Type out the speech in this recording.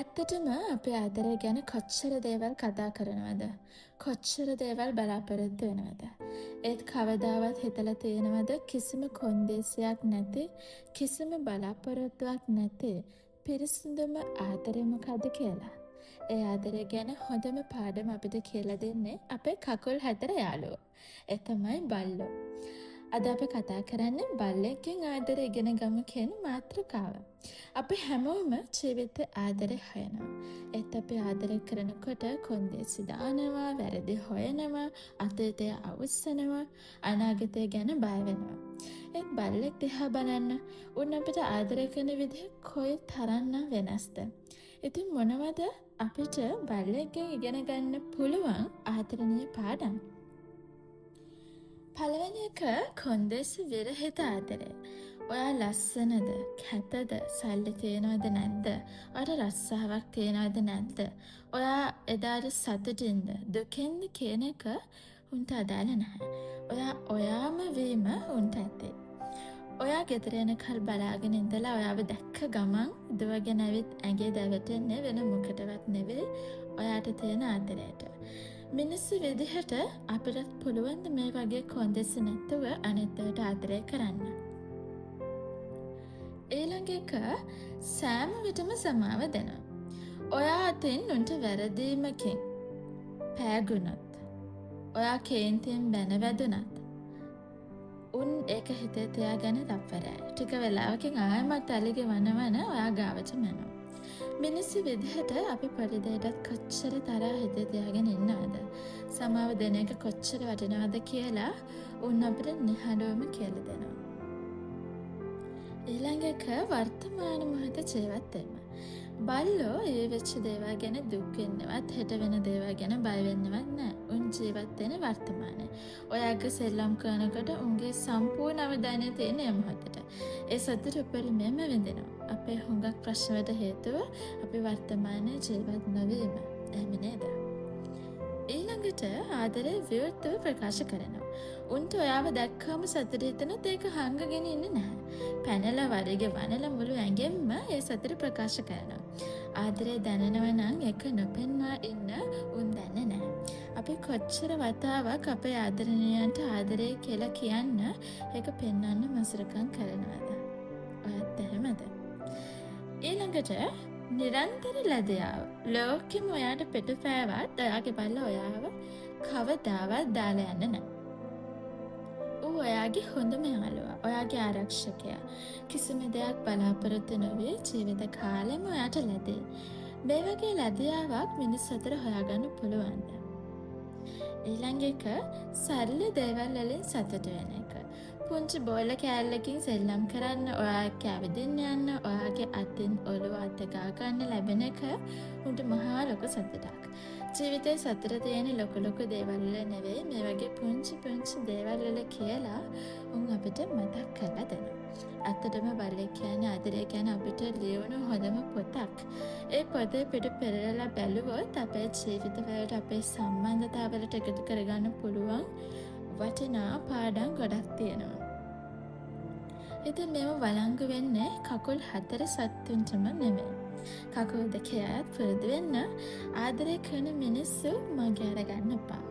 ඇත්තටම අපේ ආදරය ගැන කොච්චර දේවල් කතා කරනවද? කොච්චර දේවල් බලාපොරොත්තු වෙනවද? ඒත් කවදාවත් හිතලා තියෙනවද කිසිම කොන්දේසියක් නැති, කිසිම බලාපොරොත්තුවක් නැති පිරිසිදුම ආදරේ මොකද්ද කියලා? ඒ ආදරය ගැන හොඳම පාඩම අපිට කියලා දෙන්නේ අපේ කකුල් 4 යාළුවෝ. ඒ තමයි බල්ලෝ. අද අපි කතා කරන්නේ බල්ලෙක්ගෙන් ආදරය ඉගෙන ගමු කියන මාතෘකාව. අපි හැමෝම ජීවිතේ ආදරේ හොයනවා. ඒත් අපි ආදරය කරනකොට කොන්දේසි දානවා, වැරදි හොයනවා, අතීතය අවුස්සනවා, අනාගතය ගැන බය වෙනවා. ඒත් බල්ලෙක් දිහා බලන්න, උන් අපිට ආදරය කරන විදිහ කොයි තරම්නම් වෙනස්ද? ඉතින් මොනවද අපිට බල්ලෙක්ගෙන් ඉගෙන ගන්න පුළුවන් ආදරණීය පාඩම්? පළවෙනි එක කොන්දේසි විරහිත ආදරය. ඔයා ලස්සනද, කැතද, සල්ලි තියෙනවද නැද්ද? ඔයාට රස්සාවක් තියෙනවද නැද්ද? ඔයා එදාට සතුටින්ද, දුකෙන්ද කියන එක උන්ට අදාළ නැහැ. ඔයා ඔයාම වීම උන්ට ඇති. ඔයා ගෙදර එනකල් බලාගෙන ඉඳලා ඔයාව දැක්ක ගමන් දුවගෙන ඇවිත් ඇඟේ දැවටෙන්නේ වෙන මොකටවත් නෙවෙයි ඔයාට තියෙන ආදරයට. මිනිස්සු විදිහට අපිටත් පුළුවන් මේ වගේ කොන්දේසි නැතුව අනිත් අයට ආදරය කරන්න. ඊළඟ එක සෑම විටම සමාව දෙනවා. ඔයා අතින් උන්ට වැරදීමකින් පෑගුණොත්, ඔයා කේන්තියෙන් බැන වැදුනත් උන් ඒක හිතේ තියාගෙන තප්පරයි. ටික වෙලාවකින් ආයෙමත් අලිගේ වනවන ඔයා ගාවට යනවා. මිනිස්සු විදිහට අපි පොඩි දෙයටත් කොච්චර තරහා හිතේ තියාගෙන ඉන්නවද? සමාව දෙන එක කොච්චර වටිනවද කියලා උන් අපිට නිහඬවම කියලා දෙනවා. ඊළඟ එක වර්තමාන මොහොත ජීවත් වෙන්න. බල්ලෝ ඒ වෙච්ච දේවල් ගැන දුක් වෙන්නවත්, හෙට වෙන දේවල් ගැන බය වෙන්නවත් නැහැ. උන් ජීවත් වෙන වර්තමානයේ. ඔයාගේ සෙල්ලම් කරනකොට උන්ගේ සම්පූර්ණ අවධානය තියෙන ඒ මොහොතට. ඒ සතුට උපරිමයෙන්ම විඳිනවා. අපේ හුඟක් ප්‍රශ්නවලට හේතුව අපි වර්තමානයේ ජීවත් නොවීම. එහෙම නේද? ඊළඟට ආදරේ විවෘතව ප්‍රකාශ කරනවා. උන්ට ඔයාව දැක්කම සතුට හිතෙනත් ඒක හංගගෙන ඉන්නේ නැහැ. පැනලා වරිගේ වනලා මුළු ඇඟෙන්ම ඒ සතුට ප්‍රකාශ කරනවා. ආදරේ දැනෙනව නම් ඒක නොපෙන්වා ඉන්න උන් දන්නේ නැහැ. අපි කොච්චර වතාවක් අපේ ආදරණීයන්ට ආදරේ කියලා කියන්න ඒක පෙන්වන්න මසුරුකම් කරනවද? ඔයත් එහෙමද? ඊළඟට නිරන්තර ලැබියාව. ලෝකෙම ඔයාට පිටුපෑවත් ඔයාගේ බල්ලා ඔයාව කවදාවත් දාලා යන්නේ නැහැ. ඌ ඔයාගේ හොඳම යාළුවා, ඔයාගේ ආරක්ෂකයා. කිසිම දෙයක් බලාපොරොත්තු නොවී ජීවිත කාලෙම ඔයාට ලැබේ. මේ වගේ ලැබියාවක් මිනිස් අතර හොයාගන්න පුළුවන්ද? ඊළඟ එක සරල දේවල් වලින් සතුට වෙන එක. පුංචි බෝල කෑල්ලකින් සෙල්ලම් කරන්න, ඔයා ඇවිදින්න යන්න, ඔයාගේ අතින් ඔළුව අත ගා ගන්න ලැබෙන එක උන්ට මහා ලොකු සතුටක්. ජීවිතේ සතුට තියෙන ලොකු දේවල් වල නෙවෙයි මේ වගේ පුංචි දේවල් වල කියලා උන් අපිට මතක් කරලා දෙනවා. ඇත්තටම බල්ලෙක් කියන්නේ ආදරය කියන්නේ අපිට ලියවුණු හොඳම පොතක්. ඒ පොතේ පිට පෙරලලා බැලුවොත් අපේ ජීවිතවලට, අපේ සම්බන්ධතාවලට එකතු කරගන්න පුළුවන් වටිනා පාඩම් ගොඩක් තියෙනවා. ඉතින් මේව වළංගු වෙන්නේ කකුල් 4 සත්තුන්ටම නෙමෙයි. කකුල් 2 අයත් පුරුදු වෙන්න ආදරය කරන මිනිස්සු මගේ අරගන්න එපා.